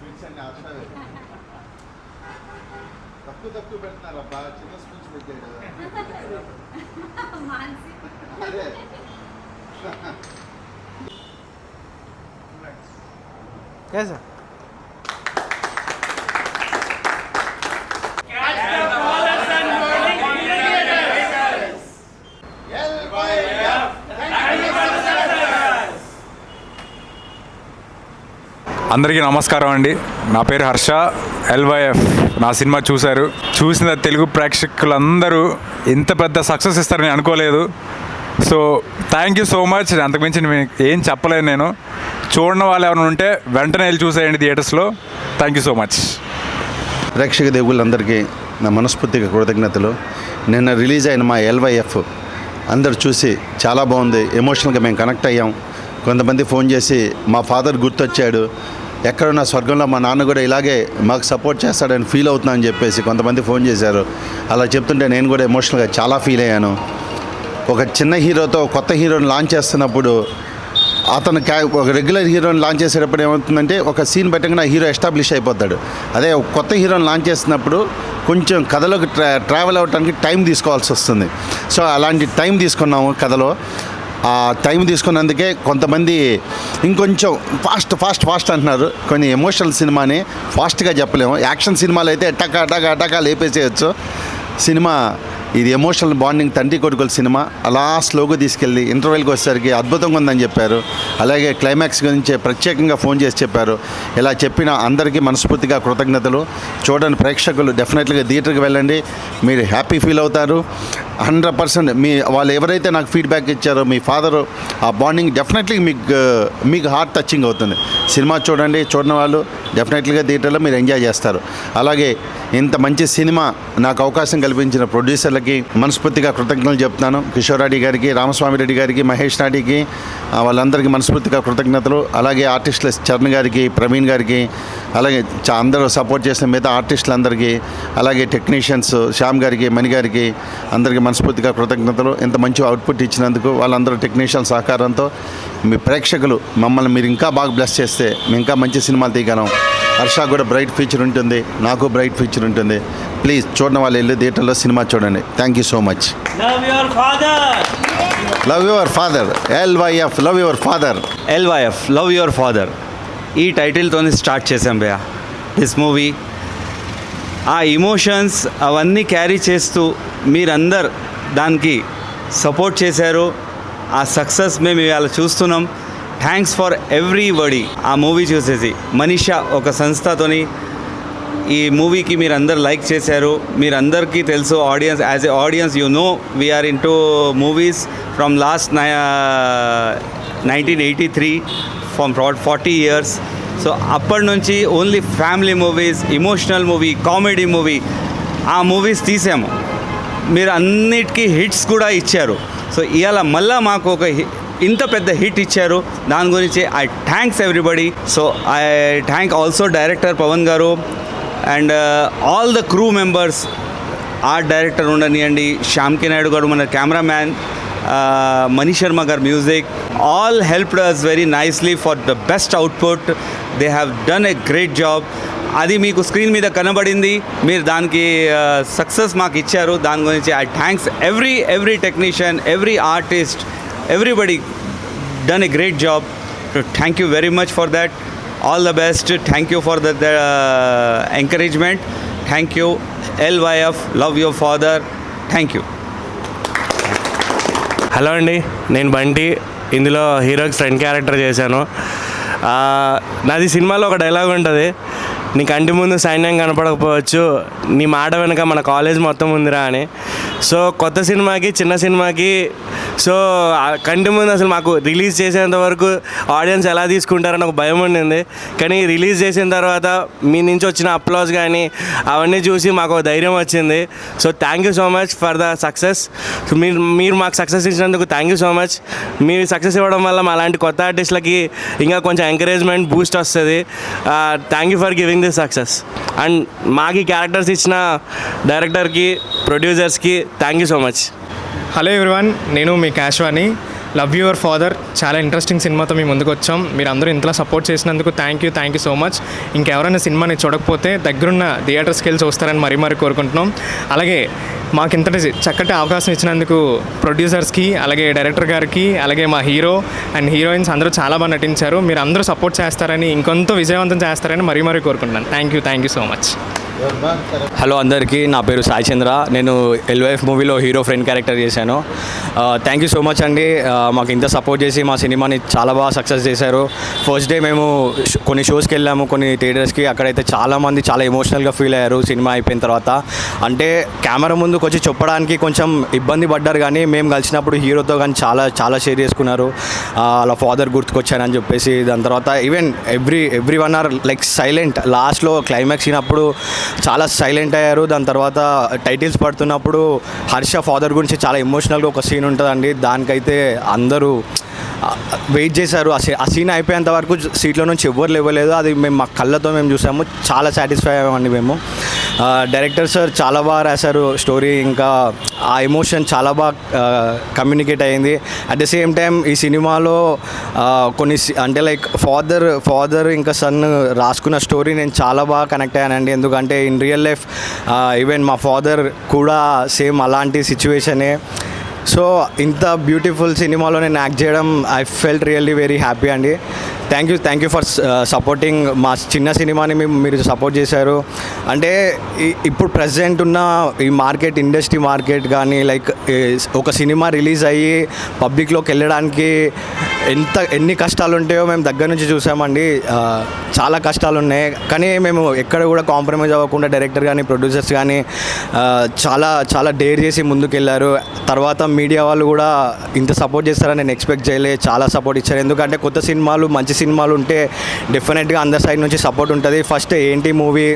Sweets అన్ని ఆచారు తక్కువ పెడుతున్నారబ్బా, చిన్న స్పూన్స్ పెట్టాడు. అదే कैसा అందరికీ నమస్కారం అండి. నా పేరు హర్ష. ఎల్వైఎఫ్ నా సినిమా చూసిన తెలుగు ప్రేక్షకులందరూ ఇంత పెద్ద సక్సెస్ ఇస్తారని అనుకోలేదు. So thank you so much. అంతకుమించి ఏం చెప్పలేను. నేను చూడని వాళ్ళు ఎవరైనా ఉంటే వెంటనే వెళ్ళి చూసేయండి థియేటర్స్లో. Thank you so much. ప్రేక్షక దేవుళ్ళందరికీ నా మనస్ఫూర్తిగా కృతజ్ఞతలు. నిన్న రిలీజ్ అయిన మా ఎల్వైఎఫ్ అందరు చూసి చాలా బాగుంది, ఎమోషనల్గా మేము కనెక్ట్ అయ్యాం. కొంతమంది ఫోన్ చేసి మా ఫాదర్ గుర్తొచ్చాడు, ఎక్కడున్న స్వర్గంలో మా నాన్న కూడా ఇలాగే మాకు సపోర్ట్ చేస్తాడని ఫీల్ అవుతున్నా అని చెప్పేసి కొంతమంది ఫోన్ చేశారు. అలా చెప్తుంటే నేను కూడా ఎమోషనల్గా చాలా ఫీల్ అయ్యాను. ఒక చిన్న హీరోతో కొత్త హీరోని లాంచ్ చేస్తున్నప్పుడు అతను ఒక రెగ్యులర్ హీరోని లాంచ్ చేసేటప్పుడు ఏమవుతుందంటే ఒక సీన్ పెట్టగానే హీరో ఎస్టాబ్లిష్ అయిపోతాడు. అదే కొత్త హీరోని లాంచ్ చేస్తున్నప్పుడు కొంచెం కథలోకి ట్రావెల్ అవ్వడానికి టైం తీసుకోవాల్సి వస్తుంది. సో అలాంటి టైం తీసుకున్నాము కథలో. ఆ టైం తీసుకున్నందుకే కొంతమంది ఇంకొంచెం ఫాస్ట్ అంటున్నారు. కొన్ని ఎమోషనల్ సినిమాని ఫాస్ట్గా చెప్పలేము. యాక్షన్ సినిమాలు అయితే టకా లేపేసేయచ్చు. సినిమా ఇది ఎమోషనల్ బాండింగ్ తండ్రి కొడుకుల సినిమా. అలా స్లోగా తీసుకెళ్ళి ఇంటర్వెల్కి వచ్చేసరికి అద్భుతంగా ఉందని చెప్పారు. అలాగే క్లైమాక్స్ గురించి ప్రత్యేకంగా ఫోన్ చేసి చెప్పారు. ఇలా చెప్పిన అందరికీ మనస్ఫూర్తిగా కృతజ్ఞతలు. చూడని ప్రేక్షకులు డెఫినెట్గా థియేటర్కి వెళ్ళండి, మీరు హ్యాపీ ఫీల్ అవుతారు. 100% వాళ్ళు ఎవరైతే నాకు ఫీడ్బ్యాక్ ఇచ్చారో మీ ఫాదరు, ఆ బాండింగ్ డెఫినెట్లీ మీకు హార్ట్ టచింగ్ అవుతుంది. సినిమా చూడండి, చూడని వాళ్ళు డెఫినెట్లీగా థియేటర్లో మీరు ఎంజాయ్ చేస్తారు. అలాగే ఇంత మంచి సినిమా నాకు అవకాశం కల్పించిన ప్రొడ్యూసర్లకి మనస్ఫూర్తిగా కృతజ్ఞతలు చెప్తున్నాను. కిషోర్ రెడ్డి గారికి, రామస్వామి రెడ్డి గారికి, మహేష్ నాటికి, వాళ్ళందరికీ మనస్ఫూర్తిగా కృతజ్ఞతలు. అలాగే ఆర్టిస్టుల చరణ్ గారికి, ప్రవీణ్ గారికి, అలాగే అందరూ సపోర్ట్ చేసిన మిగతా ఆర్టిస్టులందరికీ, అలాగే టెక్నీషియన్స్ శ్యామ్ గారికి, మణి గారికి అందరికీ మనస్ఫూర్తిగా కృతజ్ఞతలు. ఇంత మంచి అవుట్పుట్ ఇచ్చినందుకు వాళ్ళందరూ టెక్నీషియన్ సహకారంతో మీ ప్రేక్షకులు మమ్మల్ని మీరు ఇంకా బాగా బ్లెస్ చేస్తే మేము ఇంకా మంచి సినిమాలు తీయగలం. హర్ష కూడా బ్రైట్ ఫ్యూచర్ ఉంటుంది, నాకు బ్రైట్ ఫ్యూచర్ ఉంటుంది. ప్లీజ్ చూడని వాళ్ళు వెళ్ళి థియేటర్లో సినిమా చూడండి. Thank you so much. Love your father. LYF love your father. LYF love your father ఈ టైటిల్తోనే స్టార్ట్ చేసాం భయ్యా దిస్ మూవీ. ఆ ఇమోషన్స్ అవన్నీ క్యారీ చేస్తూ మీరందరు దానికి సపోర్ట్ చేశారు. ఆ సక్సెస్ మేము ఇవాళ చూస్తున్నాం. Thanks for everybody. ఆ మూవీ చూసేసి మనీషా ఒక సంస్థతోని ఈ మూవీకి మీరందరు లైక్ చేశారు. మీరందరికీ తెలుసు, audience as a audience you know we are in to movies from last 1983 from 40 years. So అప్పటి నుంచి only family movies, emotional movie, comedy movie ఆ మూవీస్ తీసాము. మీరు అన్నిటికీ హిట్స్ కూడా ఇచ్చారు. సో ఇవాళ మళ్ళీ మాకు ఒక ఇంత పెద్ద హిట్ ఇచ్చారు. దాని గురించి I thanks everybody. So I thank also director Pavan garu and all the crew members. Art director ఉండనియండి, శ్యామ్కి నాయుడు గారు మన cameraman, Mani Sharma gar music, all helped us very nicely for the best output. They have done a great job. అది మీకు screen మీద కనబడింది. మీరు దానికి success మాకు ఇచ్చారు. దాని గురించి I thanks every technician, every artist, everybody done a great job. Thank you very much for that. All the best. Thank you for the encouragement. Thank you. LYF love your father. Thank you. Hello అండి, నేను బంటి. ఇందులో హీరోకి friend character చేశాను. నాది సినిమాలో ఒక dialogue ఉంటుంది, నీ కంటి ముందు సైన్యం కనపడకపోవచ్చు, నీ మాట వెనక మన కాలేజ్ మొత్తం ఉందిరా అని. సో కొత్త సినిమాకి చిన్న సినిమాకి సో కంటి ముందు అసలు మాకు రిలీజ్ చేసేంత వరకు ఆడియన్స్ ఎలా తీసుకుంటారని ఒక భయం ఉండింది. కానీ రిలీజ్ చేసిన తర్వాత మీ నుంచి వచ్చిన అప్లాజ్ కానీ అవన్నీ చూసి మాకు ఒక ధైర్యం వచ్చింది. So thank you so much for the success. So మీరు మాకు సక్సెస్ ఇచ్చినందుకు థ్యాంక్ యూ సో మచ్. మీరు సక్సెస్ ఇవ్వడం వల్ల మా లాంటి కొత్త ఆర్టిస్టులకి ఇంకా కొంచెం ఎంకరేజ్మెంట్ బూస్ట్ వస్తుంది. Thank you for giving this success. And మాకు ఈ క్యారెక్టర్స్ ఇచ్చిన డైరెక్టర్కి, ప్రొడ్యూసర్స్కి thank you so much. Hello everyone, నేను మీ క్యాష్వాని. లవ్ యువర్ ఫాదర్ చాలా ఇంట్రెస్టింగ్ సినిమాతో మేము ముందుకు వచ్చాం. మీరు అందరూ ఇంతలా సపోర్ట్ చేసినందుకు థ్యాంక్ యూ సో మచ్. ఇంకెవరైనా సినిమాని చూడకపోతే దగ్గరున్న థియేటర్స్కి వెళ్ళి చూస్తారని మరీ కోరుకుంటున్నాం. అలాగే మాకు ఇంతటి చక్కటి అవకాశం ఇచ్చినందుకు ప్రొడ్యూసర్స్కి, అలాగే డైరెక్టర్ గారికి, అలాగే మా హీరో అండ్ హీరోయిన్స్ అందరూ చాలా బాగా నటించారు. మీరు అందరూ సపోర్ట్ చేస్తారని, ఇంకొంత విజయవంతం చేస్తారని మరీ కోరుకుంటున్నాను. Thank you so much. Hello అందరికీ, నా పేరు సాయి చంద్ర. నేను ఎల్వైఎఫ్ మూవీలో హీరో ఫ్రెండ్ క్యారెక్టర్ చేశాను. థ్యాంక్ యూ సో మచ్ అండి. మాకు ఇంత సపోర్ట్ చేసి మా సినిమాని చాలా బాగా సక్సెస్ చేశారు. ఫస్ట్ డే మేము కొన్ని షోస్కి వెళ్ళాము, కొన్ని థియేటర్స్కి. అక్కడైతే చాలామంది చాలా ఎమోషనల్గా ఫీల్ అయ్యారు సినిమా అయిపోయిన తర్వాత. అంటే కెమెరా ముందుకు వచ్చి చెప్పడానికి కొంచెం ఇబ్బంది పడ్డారు, కానీ మేము కలిసినప్పుడు హీరోతో కానీ చాలా షేర్ చేసుకున్నారు. అలా ఫాదర్ గుర్తుకొచ్చానని చెప్పేసి. దాని తర్వాత even every one or like silent. లాస్ట్లో క్లైమాక్స్ అయినప్పుడు చాలా సైలెంట్ అయ్యారు. దాని తర్వాత టైటిల్స్ పడుతున్నప్పుడు హర్ష ఫాదర్ గురించి చాలా ఎమోషనల్గా ఒక సీన్ ఉంటుందండి. దానికైతే అందరూ వెయిట్ చేశారు. ఆ సీన్ అయిపోయేంత వరకు సీట్లో నుంచి ఎవ్వరు లేవలేదు. అది మేము మా కళ్ళతో మేము చూసాము. చాలా సాటిస్ఫై అయ్యామండి మేము. డైరెక్టర్ సార్ చాలా బాగా రాశారు స్టోరీ. ఇంకా ఆ ఎమోషన్ చాలా బాగా కమ్యూనికేట్ అయ్యింది. అట్ ద సేమ్ టైం ఈ సినిమాలో కొన్ని అంటే లైక్ ఫాదర్ ఇంకా సన్ రాసుకున్న స్టోరీ నేను చాలా బాగా కనెక్ట్ అయ్యానండి. ఎందుకంటే ఇన్ రియల్ లైఫ్ ఈవెన్ మా ఫాదర్ కూడా సేమ్ అలాంటి సిచ్యువేషనే. సో ఇంత బ్యూటిఫుల్ సినిమాలో నేను యాక్ట్ చేయడం I felt really very happy అండి. థ్యాంక్ యూ ఫర్ సపోర్టింగ్ మా చిన్న సినిమాని మీరు సపోర్ట్ చేశారు. అంటే ఇప్పుడు ప్రజెంట్ ఉన్న ఈ ఇండస్ట్రీ మార్కెట్ కానీ లైక్ ఒక సినిమా రిలీజ్ అయ్యి పబ్లిక్లోకి వెళ్ళడానికి ఎన్ని కష్టాలు ఉంటాయో మేము దగ్గర నుంచి చూసామండి. చాలా కష్టాలు ఉన్నాయి, కానీ మేము ఎక్కడ కూడా కాంప్రమైజ్ అవ్వకుండా డైరెక్టర్ కానీ ప్రొడ్యూసర్స్ కానీ చాలా డేర్ చేసి ముందుకు వెళ్ళారు. తర్వాత మీడియా వాళ్ళు కూడా ఇంత సపోర్ట్ చేస్తారని నేను ఎక్స్పెక్ట్ చేయలే. చాలా సపోర్ట్ ఇచ్చారు. ఎందుకంటే కొత్త సినిమాలు మంచి సినిమాలు ఉంటే డెఫినెట్గా అందరి సైడ్ నుంచి సపోర్ట్ ఉంటుంది. ఫస్ట్ ఏంటి మూవీ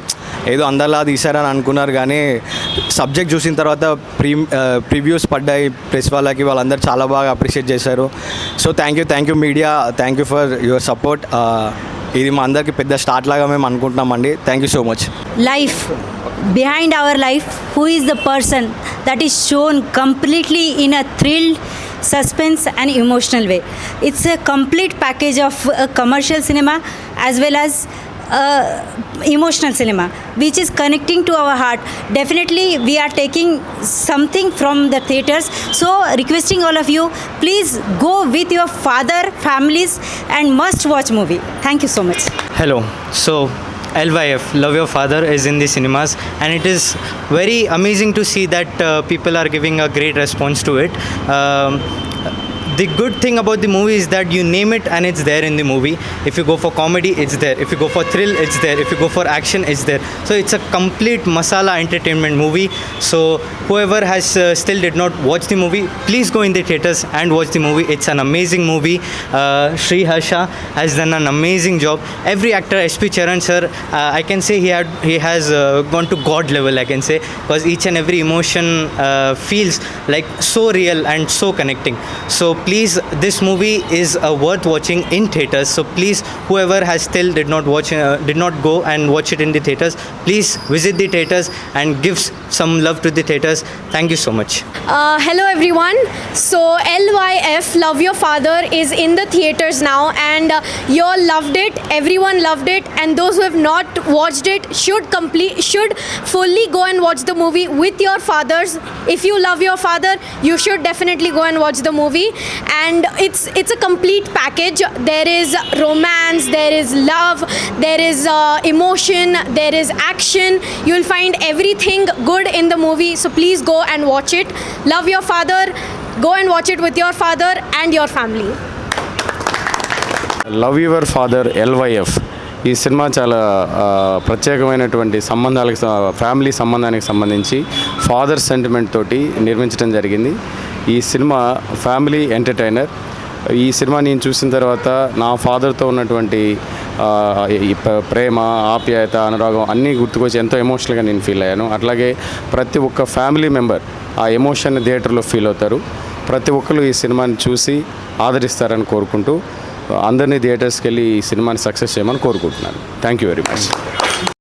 ఏదో అందరిలా తీశారని అనుకున్నారు, కానీ సబ్జెక్ట్ చూసిన తర్వాత ప్రివ్యూస్ పడ్డాయి ప్రెస్ వాళ్ళందరూ చాలా బాగా అప్రిషియేట్ చేశారు. So thank you media, thank you for your support. ఇది మా అందరికి పెద్ద స్టార్ట్ లాగా మేము అనుకుంటున్నామండి. Thank you so much. Life, behind our life, who is the person that is shown completely in a thrilled, suspense and emotional way. It's a complete package of a commercial cinema as well as emotional cinema, which is connecting to our heart. Definitely we are taking something from the theaters, so requesting all of you, please go with your father, families, and must watch movie. Thank you so much. Hello. So LYF, Love Your Father, is in the cinemas, and it is very amazing to see that people are giving a great response to it. The good thing about the movie is that you name it and it's there in the movie. If you go for comedy, it's there. If you go for thrill, it's there. If you go for action, it's there. So it's a complete masala entertainment movie. So whoever has still did not watch the movie, please go in the theaters and watch the movie. It's an amazing movie. Sri Harsha has done an amazing job. Every actor, SP Charan sir, I can say he has gone to God level, I can say, because each and every emotion feels like so real and so connecting. So please, this movie is worth watching in theaters. So please, whoever has still did not go and watch it in the theaters, please visit the theaters and give some love to the theaters. Thank you so much. Hello everyone. So LYF, Love Your Father, is in the theaters now, and you all loved it. Everyone loved it, and those who have not watched it should fully go and watch the movie with your fathers. If you love your father, you should definitely go and watch the movie. And it's a complete package. There is romance, there is love, there is emotion, there is action. You'll find everything good in the movie, so please go and watch it. Love Your Father. Go and watch it with your father and your family. Love your father LYF ఈ cinema చాలా ప్రత్యేకమైనటువంటి సంబంధాలకు family సంబంధానికి సంబంధించి father sentiment తోటి నిర్మించడం జరిగింది. ఈ సినిమా ఫ్యామిలీ ఎంటర్టైనర్. ఈ సినిమా నేను చూసిన తర్వాత నా ఫాదర్తో ఉన్నటువంటి ప్రేమ, ఆప్యాయత, అనురాగం అన్నీ గుర్తుకొచ్చి ఎంతో ఎమోషనల్గా నేను ఫీల్ అయ్యాను. అట్లాగే ప్రతి ఒక్క ఫ్యామిలీ మెంబర్ ఆ ఎమోషన్ థియేటర్లో ఫీల్ అవుతారు. ప్రతి ఒక్కరు ఈ సినిమాని చూసి ఆదరిస్తారని కోరుకుంటూ అందరినీ థియేటర్స్కి వెళ్ళి ఈ సినిమాని సక్సెస్ చేయమని కోరుకుంటున్నాను. Thank you very much.